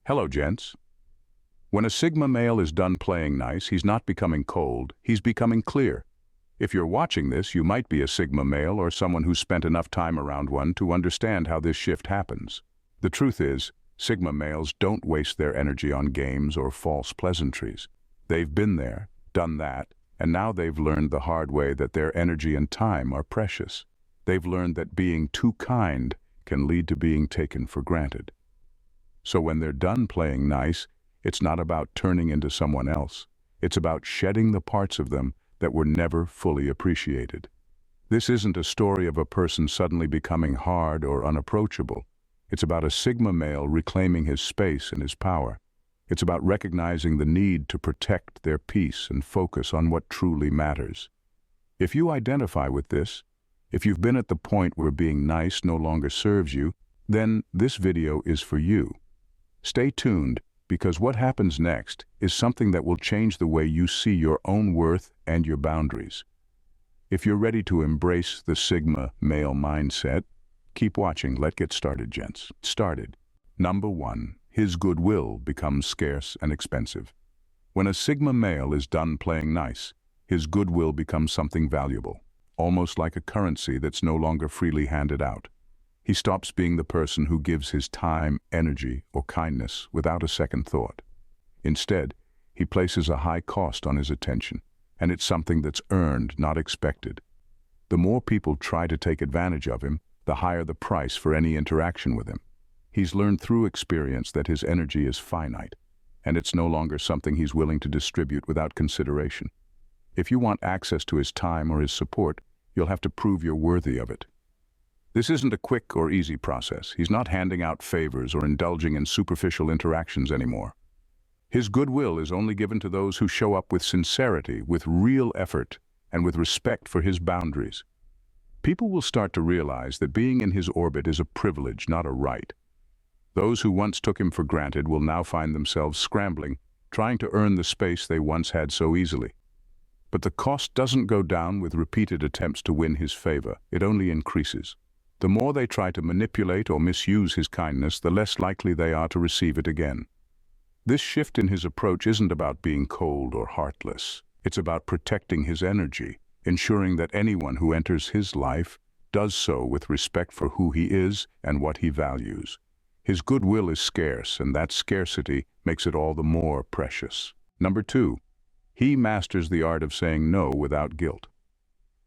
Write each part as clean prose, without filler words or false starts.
Hello, gents. When a Sigma male is done playing nice, he's not becoming cold, he's becoming clear. If you're watching this, you might be a Sigma male or someone who's spent enough time around one to understand how this shift happens. The truth is, Sigma males don't waste their energy on games or false pleasantries. They've been there, done that, and now they've learned the hard way that their energy and time are precious. They've learned that being too kind can lead to being taken for granted. So when they're done playing nice, it's not about turning into someone else. It's about shedding the parts of them that were never fully appreciated. This isn't a story of a person suddenly becoming hard or unapproachable. It's about a Sigma male reclaiming his space and his power. It's about recognizing the need to protect their peace and focus on what truly matters. If you identify with this, if you've been at the point where being nice no longer serves you, then this video is for you. Stay tuned, because what happens next is something that will change the way you see your own worth and your boundaries. If you're ready to embrace the Sigma male mindset, keep watching. Let's get started, gents. Number 1. His goodwill becomes scarce and expensive. When a Sigma male is done playing nice, his goodwill becomes something valuable, almost like a currency that's no longer freely handed out. He stops being the person who gives his time, energy, or kindness without a second thought. Instead, he places a high cost on his attention, and it's something that's earned, not expected. The more people try to take advantage of him, the higher the price for any interaction with him. He's learned through experience that his energy is finite, and it's no longer something he's willing to distribute without consideration. If you want access to his time or his support, you'll have to prove you're worthy of it. This isn't a quick or easy process. He's not handing out favors or indulging in superficial interactions anymore. His goodwill is only given to those who show up with sincerity, with real effort, and with respect for his boundaries. People will start to realize that being in his orbit is a privilege, not a right. Those who once took him for granted will now find themselves scrambling, trying to earn the space they once had so easily. But the cost doesn't go down with repeated attempts to win his favor. It only increases. The more they try to manipulate or misuse his kindness, the less likely they are to receive it again. This shift in his approach isn't about being cold or heartless. It's about protecting his energy, ensuring that anyone who enters his life does so with respect for who he is and what he values. His goodwill is scarce, and that scarcity makes it all the more precious. Number 2. He masters the art of saying no without guilt.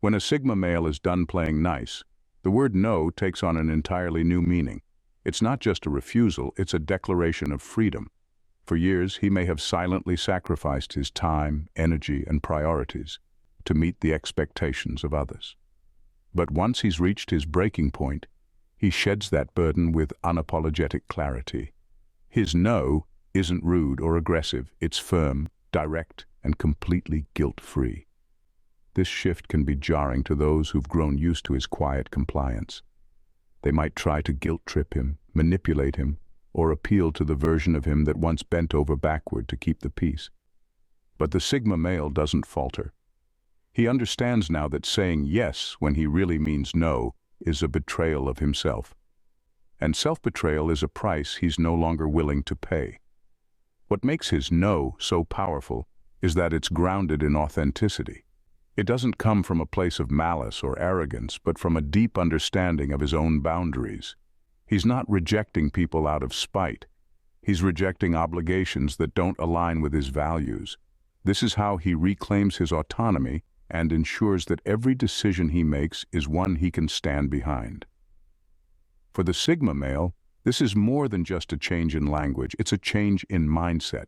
When a Sigma male is done playing nice, the word no takes on an entirely new meaning. It's not just a refusal, it's a declaration of freedom. For years, he may have silently sacrificed his time, energy, and priorities to meet the expectations of others. But once he's reached his breaking point, he sheds that burden with unapologetic clarity. His no isn't rude or aggressive, it's firm, direct, and completely guilt-free. This shift can be jarring to those who've grown used to his quiet compliance. They might try to guilt-trip him, manipulate him, or appeal to the version of him that once bent over backward to keep the peace. But the Sigma male doesn't falter. He understands now that saying yes when he really means no is a betrayal of himself. And self-betrayal is a price he's no longer willing to pay. What makes his no so powerful is that it's grounded in authenticity. It doesn't come from a place of malice or arrogance, but from a deep understanding of his own boundaries. He's not rejecting people out of spite. He's rejecting obligations that don't align with his values. This is how he reclaims his autonomy and ensures that every decision he makes is one he can stand behind. For the Sigma male, this is more than just a change in language, it's a change in mindset.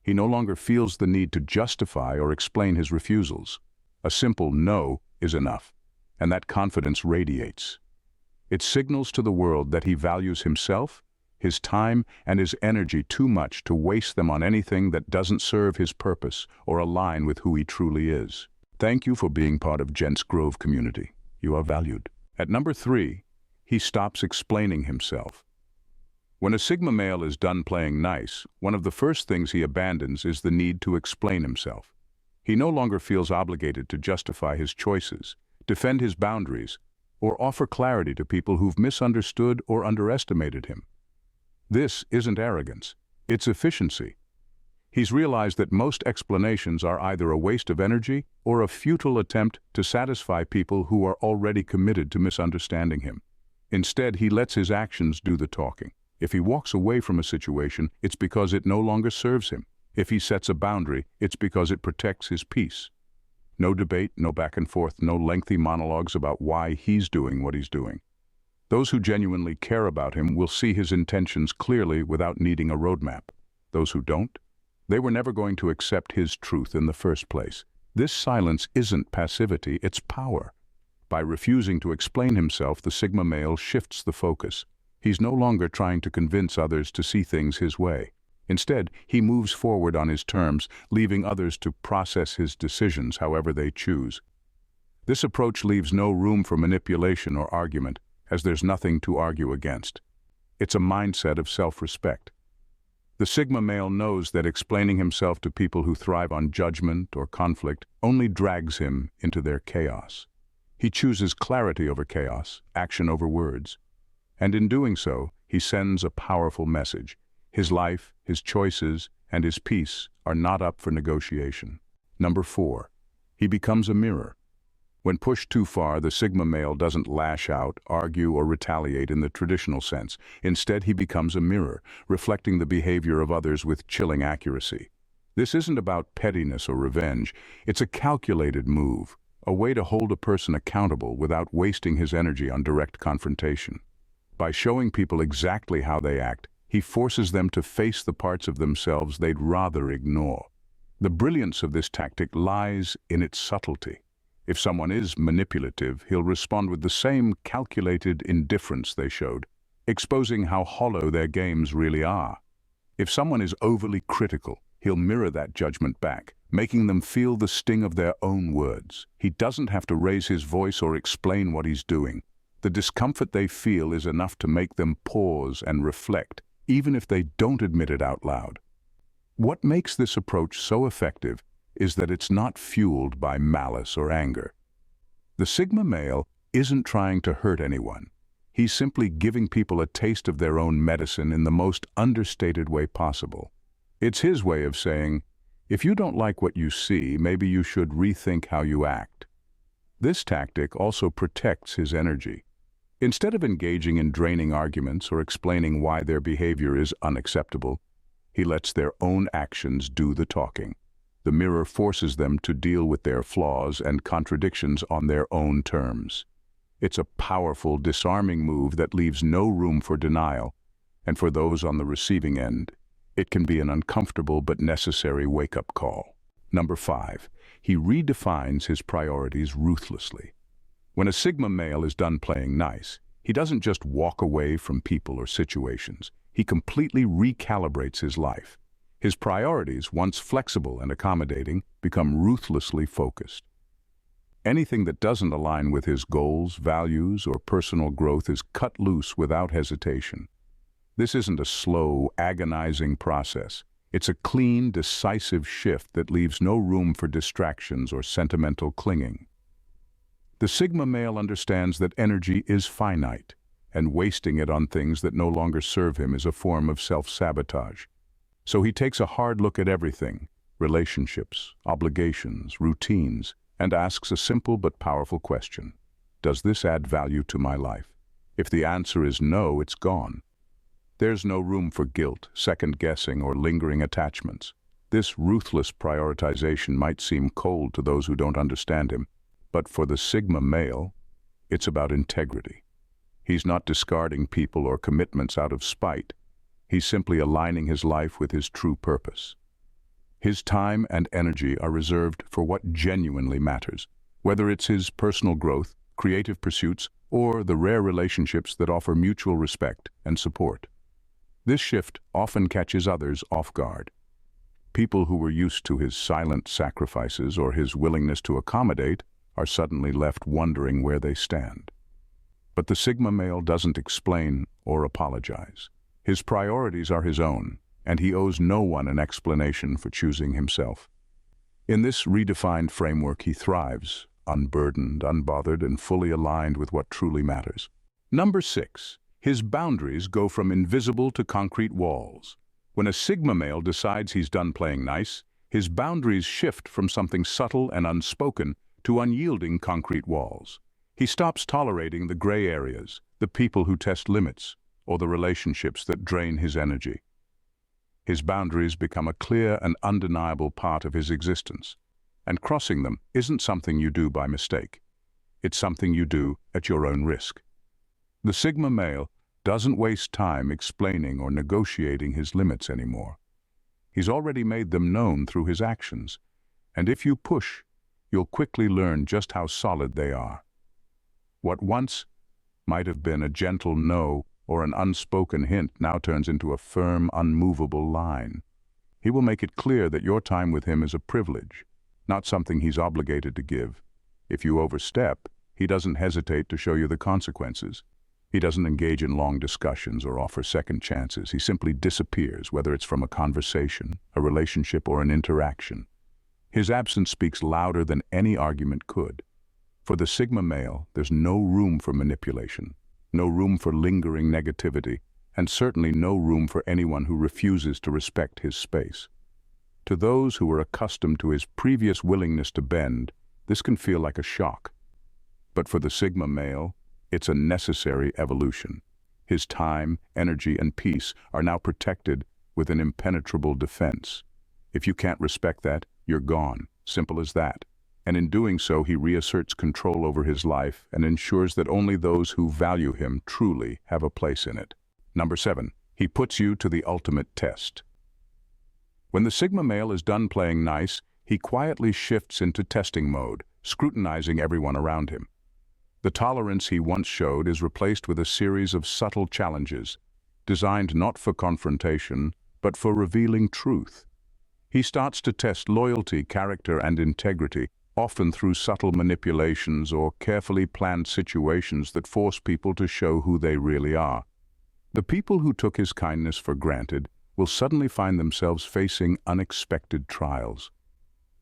He no longer feels the need to justify or explain his refusals. A simple no is enough, and that confidence radiates. It signals to the world that he values himself, his time, and his energy too much to waste them on anything that doesn't serve his purpose or align with who he truly is. Thank you for being part of Gents Grove community. You are valued. At number 3, he stops explaining himself. When a Sigma male is done playing nice, one of the first things he abandons is the need to explain himself. He no longer feels obligated to justify his choices, defend his boundaries, or offer clarity to people who've misunderstood or underestimated him. This isn't arrogance. It's efficiency. He's realized that most explanations are either a waste of energy or a futile attempt to satisfy people who are already committed to misunderstanding him. Instead, he lets his actions do the talking. If he walks away from a situation, it's because it no longer serves him. If he sets a boundary, it's because it protects his peace. No debate, no back and forth, no lengthy monologues about why he's doing what he's doing. Those who genuinely care about him will see his intentions clearly without needing a roadmap. Those who don't, they were never going to accept his truth in the first place. This silence isn't passivity, it's power. By refusing to explain himself, the Sigma male shifts the focus. He's no longer trying to convince others to see things his way. Instead, he moves forward on his terms, leaving others to process his decisions however they choose. This approach leaves no room for manipulation or argument, as there's nothing to argue against. It's a mindset of self-respect. The Sigma male knows that explaining himself to people who thrive on judgment or conflict only drags him into their chaos. He chooses clarity over chaos, action over words. And in doing so, he sends a powerful message. His life, his choices, and his peace are not up for negotiation. Number 4. He becomes a mirror. When pushed too far, the Sigma male doesn't lash out, argue, or retaliate in the traditional sense. Instead, he becomes a mirror, reflecting the behavior of others with chilling accuracy. This isn't about pettiness or revenge. It's a calculated move, a way to hold a person accountable without wasting his energy on direct confrontation. By showing people exactly how they act, he forces them to face the parts of themselves they'd rather ignore. The brilliance of this tactic lies in its subtlety. If someone is manipulative, he'll respond with the same calculated indifference they showed, exposing how hollow their games really are. If someone is overly critical, he'll mirror that judgment back, making them feel the sting of their own words. He doesn't have to raise his voice or explain what he's doing. The discomfort they feel is enough to make them pause and reflect, even if they don't admit it out loud. What makes this approach so effective is that it's not fueled by malice or anger. The Sigma male isn't trying to hurt anyone. He's simply giving people a taste of their own medicine in the most understated way possible. It's his way of saying, if you don't like what you see, maybe you should rethink how you act. This tactic also protects his energy. Instead of engaging in draining arguments or explaining why their behavior is unacceptable, he lets their own actions do the talking. The mirror forces them to deal with their flaws and contradictions on their own terms. It's a powerful, disarming move that leaves no room for denial, and for those on the receiving end, it can be an uncomfortable but necessary wake-up call. Number 5. He redefines his priorities ruthlessly. When a Sigma male is done playing nice, he doesn't just walk away from people or situations. He completely recalibrates his life. His priorities, once flexible and accommodating, become ruthlessly focused. Anything that doesn't align with his goals, values, or personal growth is cut loose without hesitation. This isn't a slow, agonizing process. It's a clean, decisive shift that leaves no room for distractions or sentimental clinging. The Sigma male understands that energy is finite, and wasting it on things that no longer serve him is a form of self-sabotage. So he takes a hard look at everything, relationships, obligations, routines, and asks a simple but powerful question. Does this add value to my life? If the answer is no, it's gone. There's no room for guilt, second-guessing, or lingering attachments. This ruthless prioritization might seem cold to those who don't understand him, but for the Sigma male, it's about integrity. He's not discarding people or commitments out of spite. He's simply aligning his life with his true purpose. His time and energy are reserved for what genuinely matters, whether it's his personal growth, creative pursuits, or the rare relationships that offer mutual respect and support. This shift often catches others off guard. People who were used to his silent sacrifices or his willingness to accommodate are suddenly left wondering where they stand. But the Sigma male doesn't explain or apologize. His priorities are his own, and he owes no one an explanation for choosing himself. In this redefined framework, he thrives, unburdened, unbothered, and fully aligned with what truly matters. Number 6. His boundaries go from invisible to concrete walls. When a Sigma male decides he's done playing nice, his boundaries shift from something subtle and unspoken to unyielding concrete walls. He stops tolerating the gray areas, the people who test limits, or the relationships that drain his energy. His boundaries become a clear and undeniable part of his existence, and crossing them isn't something you do by mistake. It's something you do at your own risk. The Sigma male doesn't waste time explaining or negotiating his limits anymore. He's already made them known through his actions, and if you push, you'll quickly learn just how solid they are. What once might have been a gentle no or an unspoken hint now turns into a firm, unmovable line. He will make it clear that your time with him is a privilege, not something he's obligated to give. If you overstep, he doesn't hesitate to show you the consequences. He doesn't engage in long discussions or offer second chances. He simply disappears, whether it's from a conversation, a relationship, or an interaction. His absence speaks louder than any argument could. For the Sigma male, there's no room for manipulation, no room for lingering negativity, and certainly no room for anyone who refuses to respect his space. To those who are accustomed to his previous willingness to bend, this can feel like a shock. But for the Sigma male, it's a necessary evolution. His time, energy, and peace are now protected with an impenetrable defense. If you can't respect that, you're gone. Simple as that. And in doing so, he reasserts control over his life and ensures that only those who value him truly have a place in it. Number 7. He puts you to the ultimate test. When the Sigma male is done playing nice, he quietly shifts into testing mode, scrutinizing everyone around him. The tolerance he once showed is replaced with a series of subtle challenges, designed not for confrontation, but for revealing truth. He starts to test loyalty, character, and integrity, often through subtle manipulations or carefully planned situations that force people to show who they really are. The people who took his kindness for granted will suddenly find themselves facing unexpected trials.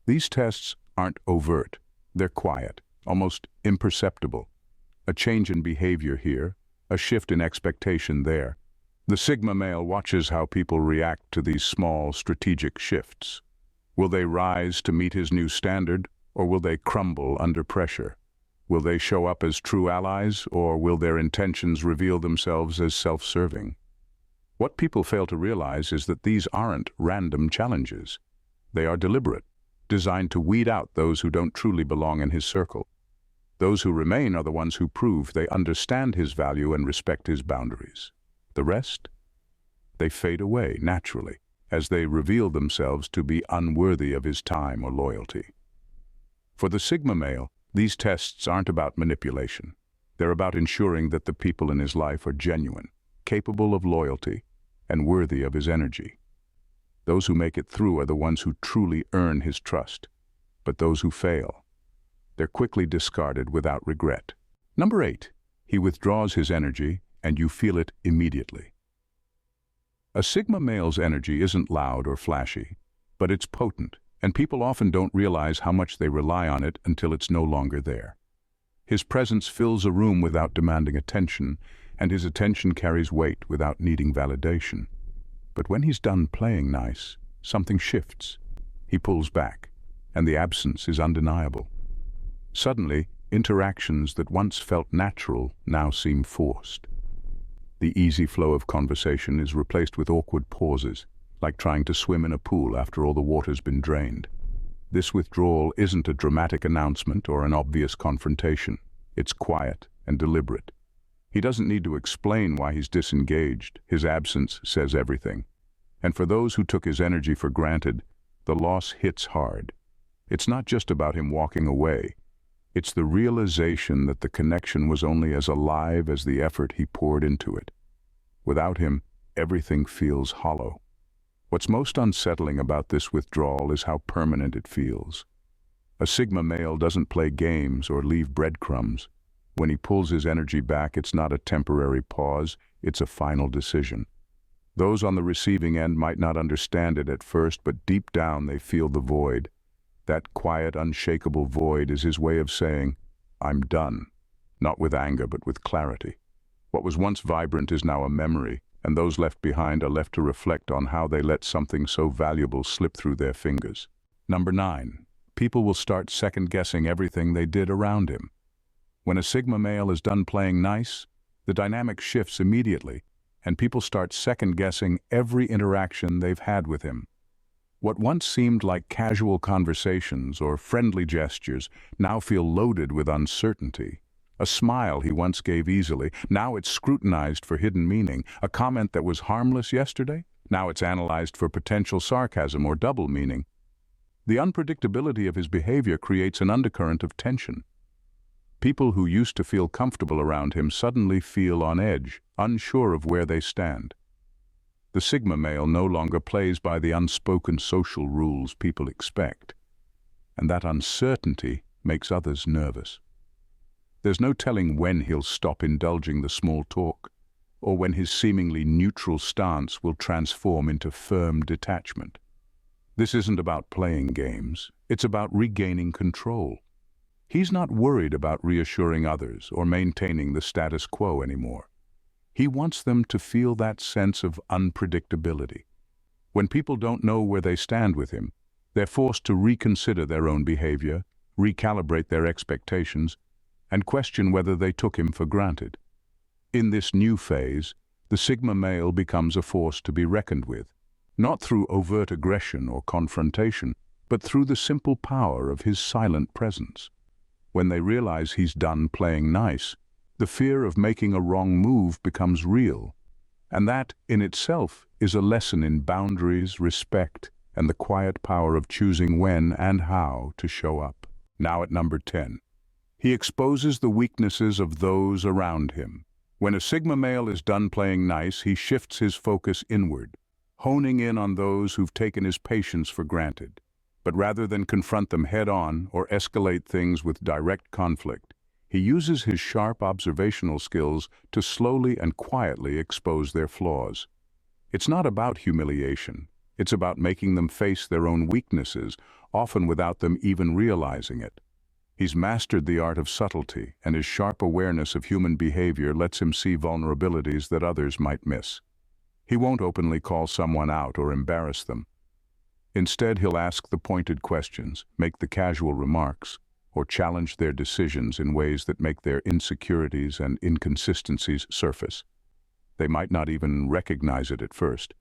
These tests aren't overt, they're quiet, almost imperceptible. A change in behavior here, a shift in expectation there. The Sigma male watches how people react to these small, strategic shifts. Will they rise to meet his new standard, or will they crumble under pressure? Will they show up as true allies, or will their intentions reveal themselves as self-serving? What people fail to realize is that these aren't random challenges. They are deliberate, designed to weed out those who don't truly belong in his circle. Those who remain are the ones who prove they understand his value and respect his boundaries. The rest? They fade away naturally, as they reveal themselves to be unworthy of his time or loyalty. For the Sigma male, these tests aren't about manipulation. They're about ensuring that the people in his life are genuine, capable of loyalty, and worthy of his energy. Those who make it through are the ones who truly earn his trust. But those who fail, they're quickly discarded without regret. Number 8. He withdraws his energy, and you feel it immediately. A Sigma male's energy isn't loud or flashy, but it's potent, and people often don't realize how much they rely on it until it's no longer there. His presence fills a room without demanding attention, and his attention carries weight without needing validation. But when he's done playing nice, something shifts. He pulls back, and the absence is undeniable. Suddenly, interactions that once felt natural now seem forced. The easy flow of conversation is replaced with awkward pauses, like trying to swim in a pool after all the water's been drained. This withdrawal isn't a dramatic announcement or an obvious confrontation. It's quiet and deliberate. He doesn't need to explain why he's disengaged. His absence says everything. And for those who took his energy for granted, the loss hits hard. It's not just about him walking away. It's the realization that the connection was only as alive as the effort he poured into it. Without him, everything feels hollow. What's most unsettling about this withdrawal is how permanent it feels. A Sigma male doesn't play games or leave breadcrumbs. When he pulls his energy back, it's not a temporary pause, it's a final decision. Those on the receiving end might not understand it at first, but deep down they feel the void. That quiet, unshakable void is his way of saying, I'm done. Not with anger, but with clarity. What was once vibrant is now a memory, and those left behind are left to reflect on how they let something so valuable slip through their fingers. Number 9. People will start second-guessing everything they did around him. When a Sigma male is done playing nice, the dynamic shifts immediately, and people start second-guessing every interaction they've had with him. What once seemed like casual conversations or friendly gestures now feel loaded with uncertainty. A smile he once gave easily, now it's scrutinized for hidden meaning. A comment that was harmless yesterday, now it's analyzed for potential sarcasm or double meaning. The unpredictability of his behavior creates an undercurrent of tension. People who used to feel comfortable around him suddenly feel on edge, unsure of where they stand. The Sigma male no longer plays by the unspoken social rules people expect, and that uncertainty makes others nervous. There's no telling when he'll stop indulging the small talk, or when his seemingly neutral stance will transform into firm detachment. This isn't about playing games, it's about regaining control. He's not worried about reassuring others or maintaining the status quo anymore. He wants them to feel that sense of unpredictability. When people don't know where they stand with him, they're forced to reconsider their own behavior, recalibrate their expectations, and question whether they took him for granted. In this new phase, the Sigma male becomes a force to be reckoned with, not through overt aggression or confrontation, but through the simple power of his silent presence. When they realize he's done playing nice, the fear of making a wrong move becomes real, and that, in itself, is a lesson in boundaries, respect, and the quiet power of choosing when and how to show up. Now at number 10. He exposes the weaknesses of those around him. When a Sigma male is done playing nice, he shifts his focus inward, honing in on those who've taken his patience for granted. But rather than confront them head-on or escalate things with direct conflict, he uses his sharp observational skills to slowly and quietly expose their flaws. It's not about humiliation. It's about making them face their own weaknesses, often without them even realizing it. He's mastered the art of subtlety, and his sharp awareness of human behavior lets him see vulnerabilities that others might miss. He won't openly call someone out or embarrass them. Instead, he'll ask the pointed questions, make the casual remarks, or challenge their decisions in ways that make their insecurities and inconsistencies surface. They might not even recognize it at first,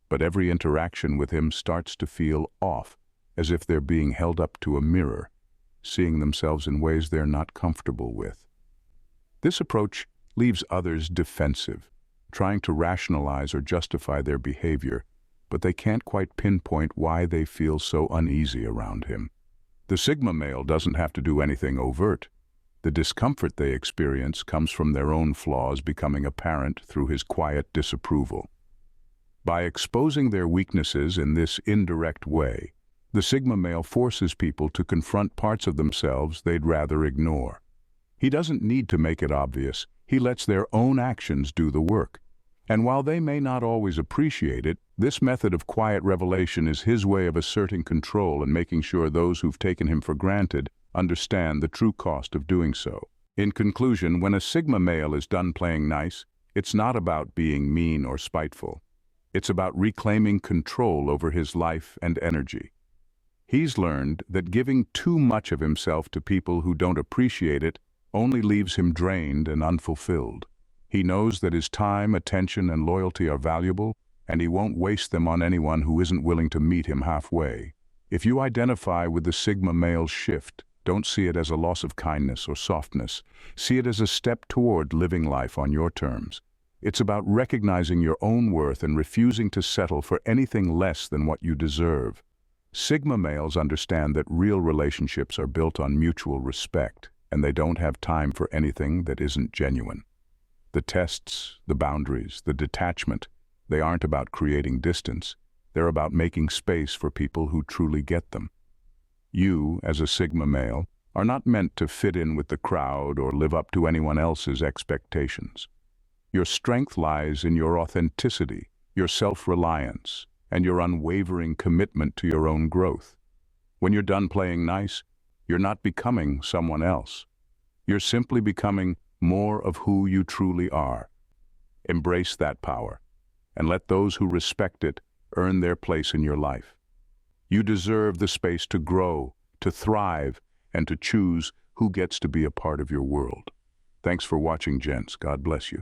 but every interaction with him starts to feel off, as if they're being held up to a mirror, seeing themselves in ways they're not comfortable with. This approach leaves others defensive, trying to rationalize or justify their behavior, but they can't quite pinpoint why they feel so uneasy around him. The Sigma male doesn't have to do anything overt. The discomfort they experience comes from their own flaws becoming apparent through his quiet disapproval. By exposing their weaknesses in this indirect way, the Sigma male forces people to confront parts of themselves they'd rather ignore. He doesn't need to make it obvious. He lets their own actions do the work. And while they may not always appreciate it, this method of quiet revelation is his way of asserting control and making sure those who've taken him for granted understand the true cost of doing so. In conclusion, when a Sigma male is done playing nice, it's not about being mean or spiteful. It's about reclaiming control over his life and energy. He's learned that giving too much of himself to people who don't appreciate it only leaves him drained and unfulfilled. He knows that his time, attention, and loyalty are valuable, and he won't waste them on anyone who isn't willing to meet him halfway. If you identify with the Sigma male shift, don't see it as a loss of kindness or softness. See it as a step toward living life on your terms. It's about recognizing your own worth and refusing to settle for anything less than what you deserve. Sigma males understand that real relationships are built on mutual respect, and they don't have time for anything that isn't genuine. The tests, the boundaries, the detachment, they aren't about creating distance. They're about making space for people who truly get them. You, as a Sigma male, are not meant to fit in with the crowd or live up to anyone else's expectations. Your strength lies in your authenticity, your self-reliance, and your unwavering commitment to your own growth. When you're done playing nice, you're not becoming someone else. You're simply becoming more of who you truly are. Embrace that power. and let those who respect it earn their place in your life. You deserve the space to grow, to thrive, and to choose who gets to be a part of your world. Thanks for watching, gents. God bless you.